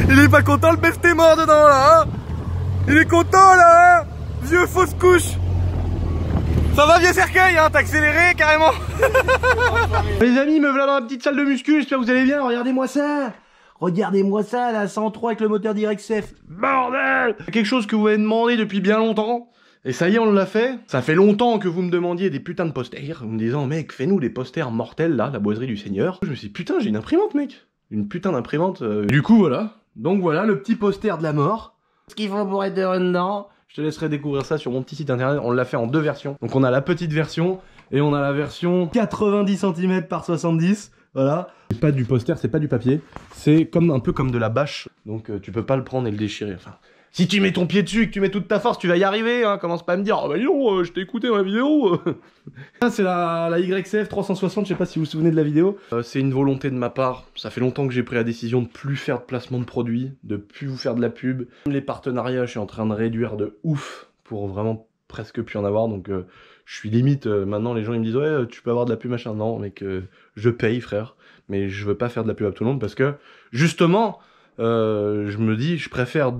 Il est pas content, le best est mort dedans là, hein. Il est content là, hein. Vieux fausse couche. Ça va, vieux cercueil, hein, t'as accéléré carrément. Les amis, me voilà dans la petite salle de muscu, j'espère que vous allez bien, regardez-moi ça. Regardez-moi ça, la 103 avec le moteur d'YXF. Bordel! Quelque chose que vous m'avez demandé depuis bien longtemps. Et ça y est, on l'a fait. Ça fait longtemps que vous me demandiez des putains de posters, en me disant, mec, fais-nous des posters mortels, là, la boiserie du Seigneur. Je me suis dit, putain, j'ai une imprimante, mec. Une putain d'imprimante. Du coup, voilà. Donc voilà, le petit poster de la mort. Ce qu'il faut pour être heureux dedans. Je te laisserai découvrir ça sur mon petit site internet. On l'a fait en 2 versions. Donc on a la petite version et on a la version 90 cm par 70. Voilà. C'est pas du poster, c'est pas du papier. C'est comme un peu comme de la bâche. Donc tu peux pas le prendre et le déchirer. Enfin, si tu mets ton pied dessus et que tu mets toute ta force, tu vas y arriver. Hein. Commence pas à me dire, oh bah non, je t'ai écouté dans la vidéo. Ça c'est la YXF 360. Je sais pas si vous vous souvenez de la vidéo. C'est une volonté de ma part. Ça fait longtemps que j'ai pris la décision de plus faire de placement de produits, de plus vous faire de la pub. Les partenariats, je suis en train de réduire de ouf pour vraiment presque plus en avoir. Donc je suis limite. Maintenant les gens ils me disent ouais tu peux avoir de la pub machin. Non mec, je paye frère. Mais je veux pas faire de la pub à tout le monde parce que justement je me dis je préfère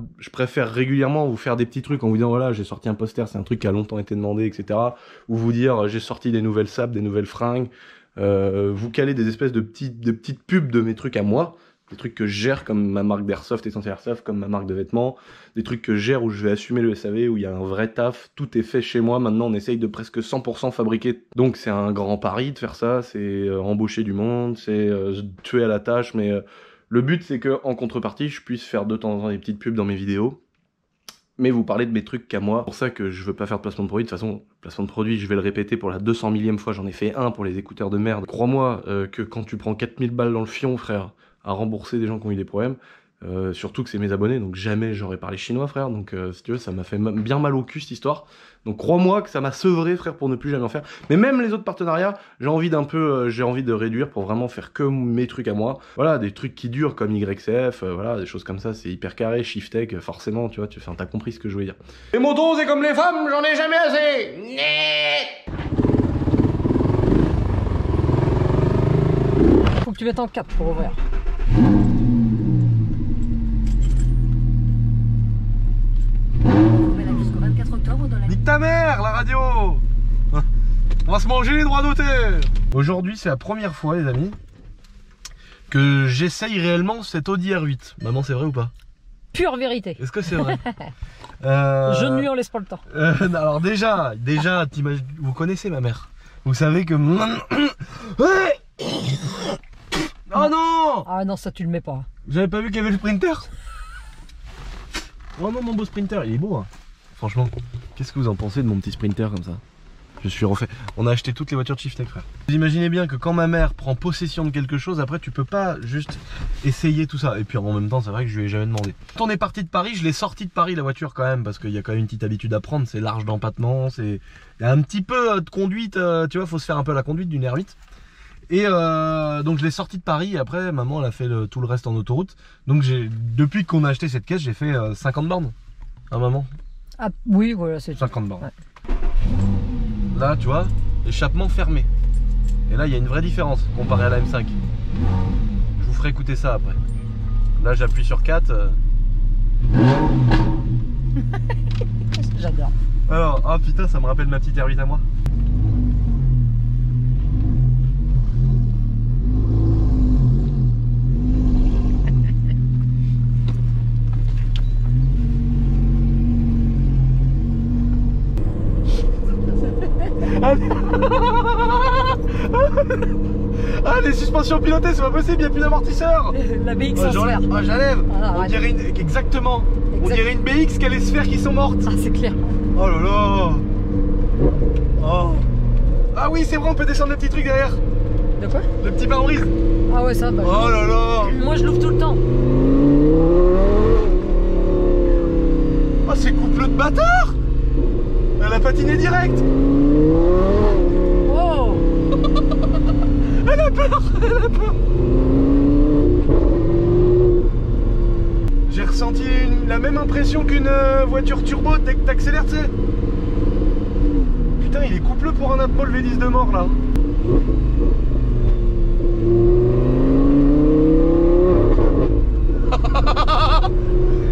régulièrement vous faire des petits trucs en vous disant voilà j'ai sorti un poster, c'est un truc qui a longtemps été demandé, etc. Ou vous dire j'ai sorti des nouvelles sapes, des nouvelles fringues, vous caler des espèces de petites pubs de mes trucs à moi, des trucs que je gère comme ma marque d'Airsoft, Essentiel Airsoft, comme ma marque de vêtements, des trucs que je gère où je vais assumer le SAV, où il y a un vrai taf, tout est fait chez moi, maintenant on essaye de presque 100% fabriquer. Donc c'est un grand pari de faire ça, c'est embaucher du monde, c'est tuer à la tâche, mais le but c'est que en contrepartie je puisse faire de temps en temps des petites pubs dans mes vidéos, mais vous parlez de mes trucs qu'à moi. C'est pour ça que je veux pas faire de placement de produit. De toute façon, placement de produit, je vais le répéter pour la 200 millième fois, j'en ai fait un pour les écouteurs de merde. Crois-moi que quand tu prends 4000 balles dans le fion, frère, à rembourser des gens qui ont eu des problèmes, surtout que c'est mes abonnés, donc jamais j'aurais parlé chinois, frère. Donc si tu veux, ça m'a fait bien mal au cul cette histoire. Donc crois-moi que ça m'a sevré, frère, pour ne plus jamais en faire. Mais même les autres partenariats, j'ai envie de réduire pour vraiment faire que mes trucs à moi. Voilà, des trucs qui durent comme YXF, voilà, des choses comme ça, c'est hyper carré, Shiftech, forcément, tu vois, t'as compris ce que je voulais dire. Les motos, c'est comme les femmes, j'en ai jamais assez. Faut que tu mettes en 4 pour ouvrir. Nique ta mère, la radio. On va se manger les droits d'auteur. Aujourd'hui, c'est la première fois, les amis, que j'essaye réellement cette Audi R8. Maman, c'est vrai ou pas? Pure vérité. Est-ce que c'est vrai? Je ne lui en laisse pas le temps. Alors déjà, vous connaissez ma mère. Vous savez que... Oh non! Ah non, ça tu le mets pas. J'avais pas vu qu'il y avait le Sprinter. Oh non, mon beau Sprinter, il est beau, hein. Franchement, qu'est-ce que vous en pensez de mon petit Sprinter comme ça? Je suis refait. On a acheté toutes les voitures de Shiftech, frère. Vous imaginez bien que quand ma mère prend possession de quelque chose, après tu peux pas juste essayer tout ça. Et puis en même temps, c'est vrai que je lui ai jamais demandé. Quand on est parti de Paris, je l'ai sorti de Paris la voiture quand même, parce qu'il y a quand même une petite habitude à prendre. C'est large d'empattement, il y a un petit peu de conduite, tu vois, faut se faire un peu la conduite d'une R8. Et donc je l'ai sorti de Paris et après maman elle a fait tout le reste en autoroute. Donc depuis qu'on a acheté cette caisse, j'ai fait 50 bornes. Hein maman? Ah oui, voilà, c'est 50 bornes. Ouais. Là tu vois, échappement fermé. Et là il y a une vraie différence comparé à la M5. Je vous ferai écouter ça après. Là j'appuie sur 4. J'adore. Alors, ah putain, ça me rappelle ma petite R8 à moi. Ah, les suspensions pilotées, c'est pas possible, il n'y a plus d'amortisseur. La BX oh, j'enlève. Oh, j'enlève. Ah, on dirait exactement. On dirait une BX qui a les sphères qui sont mortes. Ah, c'est clair. Oh là là. Oh. Ah oui, c'est vrai, on peut descendre le petit truc derrière. De quoi? Le petit pare-brise. Ah ouais, ça, bah. Oh là là. Moi, je l'ouvre tout le temps. Oh, c'est couple de bâtard. Elle a patiné direct. Oh. Elle a peur, elle a peur. J'ai ressenti la même impression qu'une voiture turbo dès que t'accélères, tu sais. Putain, Putain, il est coupleux pour un Apple V10 de mort là.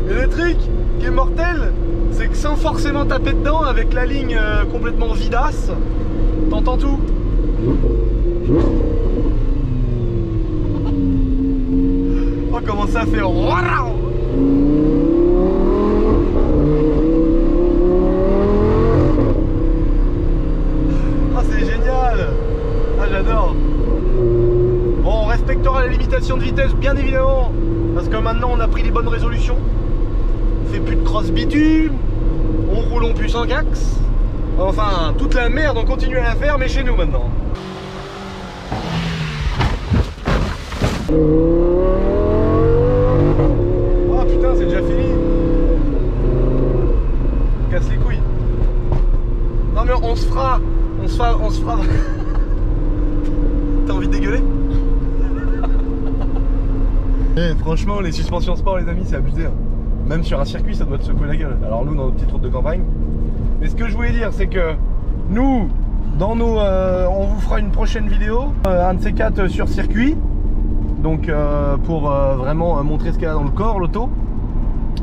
Et le truc qui est mortel, c'est que sans forcément taper dedans, avec la ligne complètement vidasse, t'entends tout. Oh, comment ça fait. Ah, c'est génial. Ah, j'adore. Bon, on respectera la limitation de vitesse, bien évidemment, parce que maintenant on a pris les bonnes résolutions. On fait plus de cross bitume, on roule en plus en axe. Enfin, toute la merde, on continue à la faire, mais chez nous maintenant. Oh putain, c'est déjà fini. On casse les couilles. Non mais on se fera. T'as envie de dégueuler? Eh, franchement, les suspensions sport, les amis, c'est abusé. Hein. Même sur un circuit, ça doit te secouer la gueule. Alors nous, dans nos petites routes de campagne. Mais ce que je voulais dire, c'est que nous, dans nos, on vous fera une prochaine vidéo, un de ces quatre sur circuit. Donc pour vraiment montrer ce qu'elle a dans le corps, l'auto.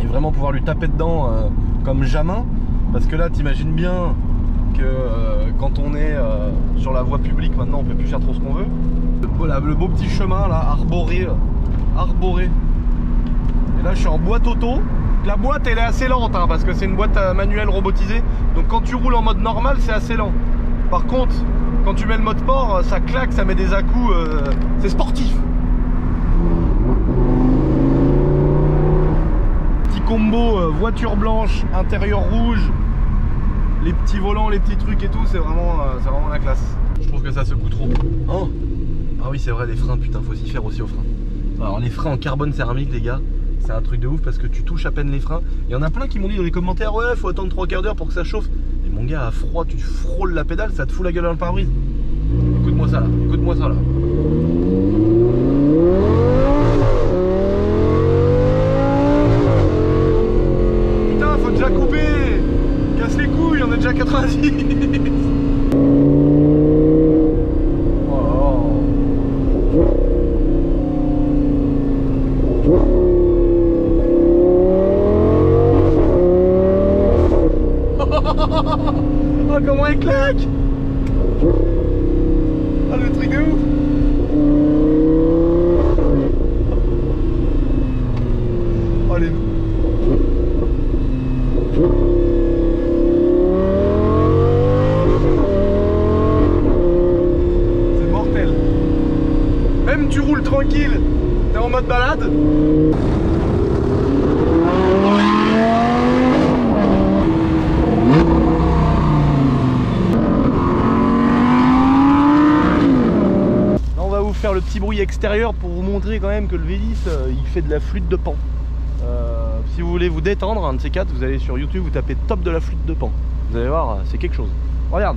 Et vraiment pouvoir lui taper dedans comme jamais. Parce que là, t'imagines bien que quand on est sur la voie publique, maintenant, on peut plus faire trop ce qu'on veut. Le beau petit chemin là, arboré. Et là je suis en boîte auto. La boîte elle est assez lente hein, parce que c'est une boîte manuelle robotisée. Donc quand tu roules en mode normal c'est assez lent. Par contre quand tu mets le mode sport ça claque, ça met des à-coups, c'est sportif. Petit combo voiture blanche, intérieur rouge, les petits volants, les petits trucs et tout, c'est vraiment la classe. Je trouve que ça secoue trop. Oh. Ah oui c'est vrai, les freins, putain faut s'y faire aussi aux freins. Alors les freins en carbone céramique les gars, c'est un truc de ouf parce que tu touches à peine les freins. Il y en a plein qui m'ont dit dans les commentaires ouais faut attendre 3/4 d'heure pour que ça chauffe. Et mon gars à froid tu frôles la pédale, ça te fout la gueule dans le pare-brise. Écoute-moi ça là, écoute-moi ça là. Putain faut déjà couper. Casse les couilles, on est déjà à 90. Oh comment elle claque. Ah le truc de ouf. Oh les... C'est mortel. Même tu roules tranquille, t'es en mode balade. Faire le petit bruit extérieur pour vous montrer quand même que le V10 il fait de la flûte de Pan. Si vous voulez vous détendre, un de ces quatre, vous allez sur YouTube, vous tapez top de la flûte de Pan. Vous allez voir, c'est quelque chose. Regarde.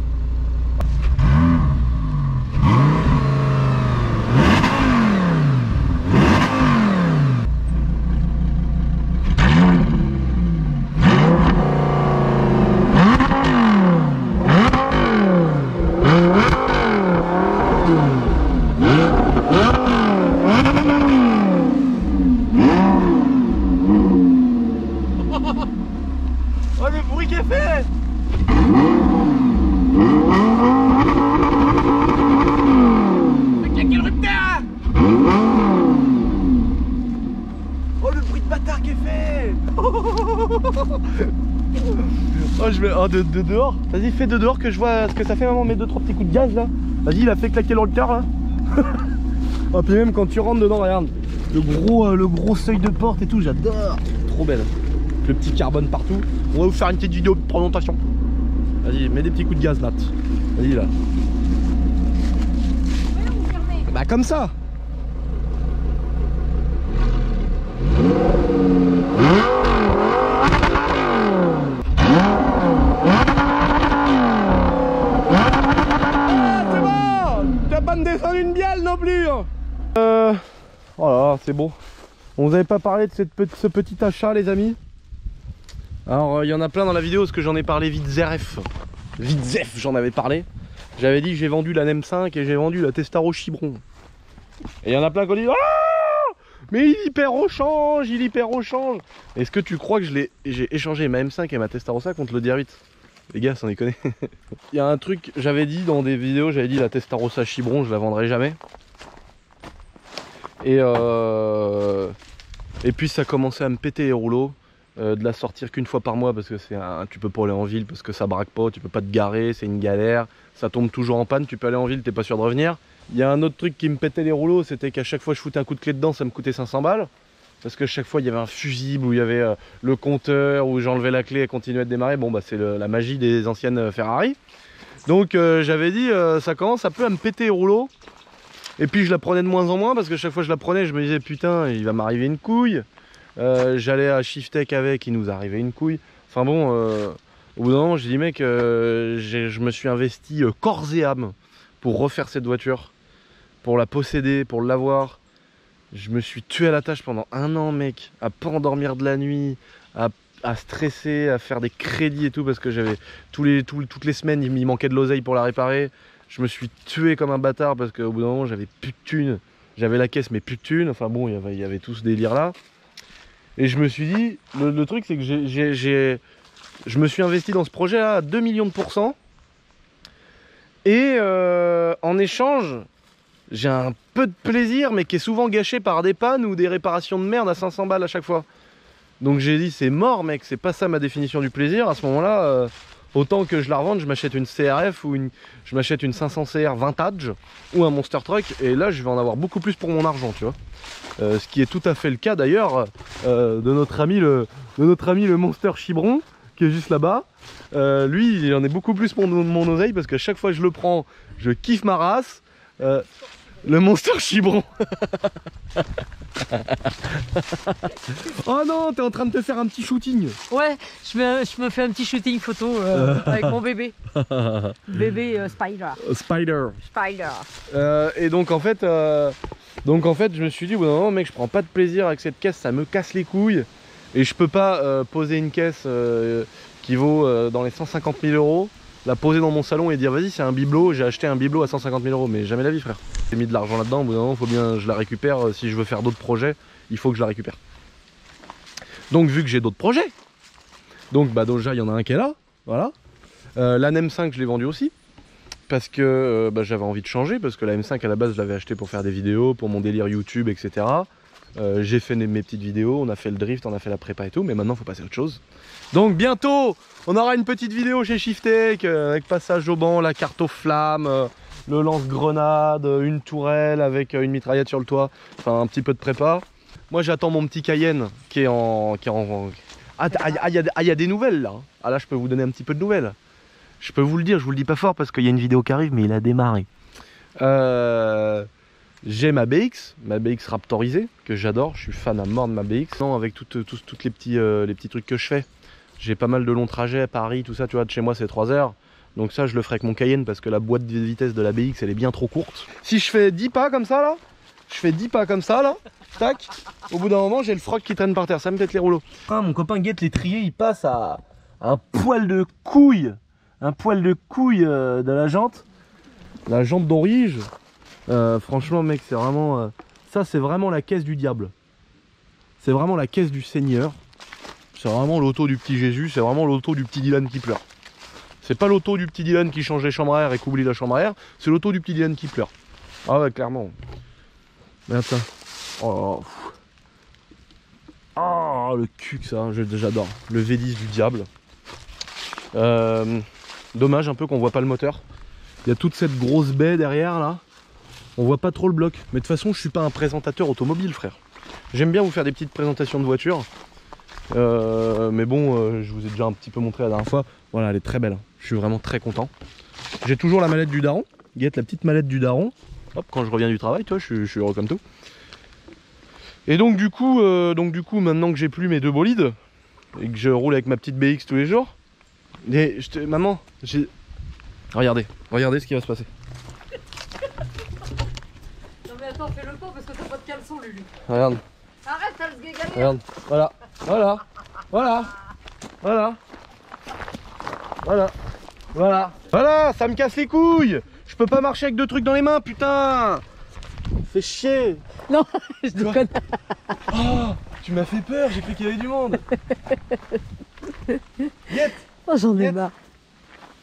Oh le bruit qu'elle fait. Quel rupteur. Oh le bruit de bâtard qu'elle fait. Oh je vais... Oh de dehors. Vas-y fais de dehors que je vois ce que ça fait maman, mes 2-3 petits coups de gaz là. Vas-y il a fait claquer le rupteur là. Oh puis même quand tu rentres dedans regarde. Le gros seuil de porte et tout, j'adore. Trop belle. Le petit carbone partout. On va vous faire une petite vidéo de présentation. Vas-y, mets des petits coups de gaz, Nat. Vas-y là. Bah comme ça. Ah, c'est bon. T'as pas me descendre une bielle non plus. Voilà, c'est bon. On vous avait pas parlé de ce petit achat les amis. Alors il y en a plein dans la vidéo parce que j'en ai parlé vite ZRF. Vite zef, j'en avais parlé. J'avais dit que j'ai vendu la NEM 5 et j'ai vendu la Testaro Chibron. Et il y en a plein qui ont dit ah, mais il hyper au change, il hyper au change. Est-ce que tu crois que j'ai échangé ma M5 et ma Testarossa contre le DR8? Les gars, sans déconner. Il y a un truc, j'avais dit dans des vidéos, j'avais dit la Testarossa Chibron, je la vendrai jamais. Et puis ça commençait à me péter les rouleaux. De la sortir qu'une fois par mois parce que tu peux pas aller en ville parce que ça braque pas, tu peux pas te garer, c'est une galère, ça tombe toujours en panne, tu peux aller en ville, t'es pas sûr de revenir. Il y a un autre truc qui me pétait les rouleaux, c'était qu'à chaque fois je foutais un coup de clé dedans, ça me coûtait 500 balles. Parce que chaque fois il y avait un fusible où il y avait le compteur, où j'enlevais la clé et continuait de démarrer. Bon bah c'est la magie des anciennes Ferrari. Donc j'avais dit ça commence un peu à me péter les rouleaux. Et puis je la prenais de moins en moins parce que chaque fois que je la prenais je me disais putain il va m'arriver une couille. J'allais à Shiftech avec, il nous arrivait une couille. Enfin bon, au bout d'un moment, j'ai dit mec, je me suis investi corps et âme pour refaire cette voiture, pour la posséder, pour l'avoir. Je me suis tué à la tâche pendant 1 an, mec, à pas endormir de la nuit, à stresser, à faire des crédits et tout, parce que j'avais toutes les semaines, il me manquait de l'oseille pour la réparer. Je me suis tué comme un bâtard parce qu'au bout d'un moment, j'avais plus de thunes. J'avais la caisse, mais plus de thunes. Enfin bon, il y avait tout ce délire là. Et je me suis dit, le truc c'est que je me suis investi dans ce projet là à 2 millions de %. Et en échange, j'ai un peu de plaisir mais qui est souvent gâché par des pannes ou des réparations de merde à 500 balles à chaque fois. Donc j'ai dit c'est mort mec, c'est pas ça ma définition du plaisir. À ce moment là, autant que je la revende, je m'achète une CRF ou je m'achète une 500 CR vintage ou un Monster Truck. Et là je vais en avoir beaucoup plus pour mon argent, tu vois. Ce qui est tout à fait le cas d'ailleurs de notre ami le Monster Chibron qui est juste là-bas. Lui il en est beaucoup plus pour mon oseille parce que chaque fois que je le prends je kiffe ma race. Le Monster Chibron. Oh non, t'es en train de te faire un petit shooting. Ouais, je me fais un petit shooting photo avec mon bébé. Bébé Spider. Spider. Et donc en fait, je me suis dit, non mec, je prends pas de plaisir avec cette caisse, ça me casse les couilles. Et je peux pas poser une caisse qui vaut dans les 150 000 €, la poser dans mon salon et dire vas-y c'est un bibelot, j'ai acheté un bibelot à 150 000 €, mais jamais la vie frère. J'ai mis de l'argent là-dedans, au bout d'un moment, faut bien je la récupère, si je veux faire d'autres projets, il faut que je la récupère. Donc vu que j'ai d'autres projets, donc bah déjà il y en a un qui est là, voilà. La NEM 5 je l'ai vendu aussi, parce que j'avais envie de changer, parce que la M5 à la base je l'avais acheté pour faire des vidéos, pour mon délire YouTube, etc. J'ai fait mes petites vidéos, on a fait le drift, on a fait la prépa et tout, mais maintenant il faut passer à autre chose. Donc bientôt on aura une petite vidéo chez Shiftech avec passage au banc, la carte aux flammes, le lance-grenade, une tourelle avec une mitraillette sur le toit, enfin un petit peu de prépa. Moi j'attends mon petit Cayenne qui est en... Ah il y a des nouvelles là. Ah là je peux vous donner un petit peu de nouvelles. Je peux vous le dire, je vous le dis pas fort parce qu'il y a une vidéo qui arrive mais il a démarré. J'ai ma BX raptorisée que j'adore, je suis fan à mort de ma BX. Non, avec toutes les petits trucs que je fais. J'ai pas mal de longs trajets à Paris, tout ça, tu vois, de chez moi c'est 3 heures. Donc ça je le ferai avec mon Cayenne parce que la boîte de vitesse de la BX elle est bien trop courte. Si je fais 10 pas comme ça là, tac, au bout d'un moment j'ai le froc qui traîne par terre, ça me pète les rouleaux. Ah, mon copain guette l'étrier, il passe à un poil de couille, de la jante d'Orige. Franchement mec c'est vraiment ça c'est vraiment la caisse du diable, c'est vraiment la caisse du Seigneur, c'est vraiment l'auto du petit Jésus, c'est vraiment l'auto du petit Dylan qui pleure. C'est pas l'auto du petit Dylan qui change les chambres à air et qui oublie la chambre à air, c'est l'auto du petit Dylan qui pleure. Ah ouais clairement. Regarde ça. Oh, oh le cul que ça, j'adore. Le V10 du diable. Dommage un peu qu'on voit pas le moteur. Il y a toute cette grosse baie derrière là. On voit pas trop le bloc. Mais de toute façon je suis pas un présentateur automobile frère. J'aime bien vous faire des petites présentations de voitures. Mais bon je vous ai déjà un petit peu montré la dernière fois. Voilà elle est très belle. Je suis vraiment très content. J'ai toujours la mallette du daron. Guette la petite mallette du daron. Hop, quand je reviens du travail, toi, je suis heureux comme tout. Et donc du coup maintenant que j'ai plus mes 2 bolides et que je roule avec ma petite BX tous les jours, maman, regardez ce qui va se passer. Non mais attends, fais le pas parce que t'as pas de caleçon, Lulu. Regarde. Arrête, t'as le guégalé. Regarde, voilà. Voilà. Voilà, ça me casse les couilles. Je peux pas marcher avec 2 trucs dans les mains, putain. Fais chier. Non, je déconne. Oh, tu m'as fait peur, j'ai cru qu'il y avait du monde. Yet. Oh, j'en ai marre.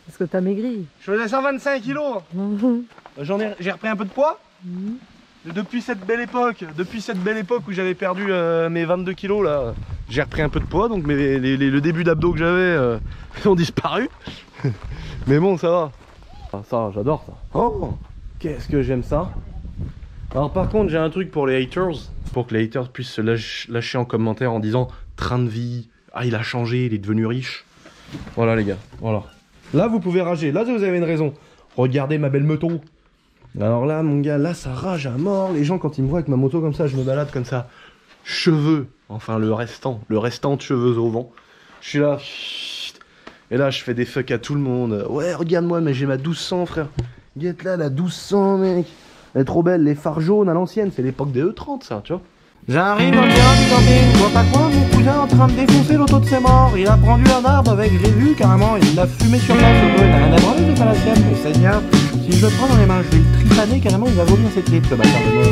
Parce que t'as maigri. Je faisais 125 kilos. J'ai repris un peu de poids. Depuis cette belle époque où j'avais perdu mes 22 kilos là, j'ai repris un peu de poids, donc le début d'abdos que j'avais ont disparu. Mais bon, ça va. Ah, ça, j'adore ça. Oh, qu'est-ce que j'aime ça. Alors par contre, j'ai un truc pour les haters, pour que les haters puissent se lâcher en commentaire en disant train de vie, ah il a changé, il est devenu riche. Voilà les gars, voilà. Là vous pouvez rager, là vous avez une raison. Regardez ma belle moto. Alors là mon gars, là ça rage à mort. Les gens quand ils me voient avec ma moto comme ça, je me balade comme ça. Cheveux, enfin le restant de cheveux au vent. Je suis là, et là je fais des fuck à tout le monde. Ouais regarde-moi, mais j'ai ma 1200 frère. Guette là la 1200 mec. Elle est trop belle, les phares jaunes à l'ancienne, c'est l'époque des E30 ça, tu vois. J'arrive dans le terrain du camping, je vois pas quoi, mon cousin en train de défoncer l'auto de ses morts. Il a prendu un arbre avec, j'ai vu carrément, il l'a fumé sur place, l'auto il n'a rien à branler, c'est pas la sienne, mais Seigneur, si je le prends dans les mains, je vais le tripaner carrément, il va vomir ses tripes, le bâtard de mort.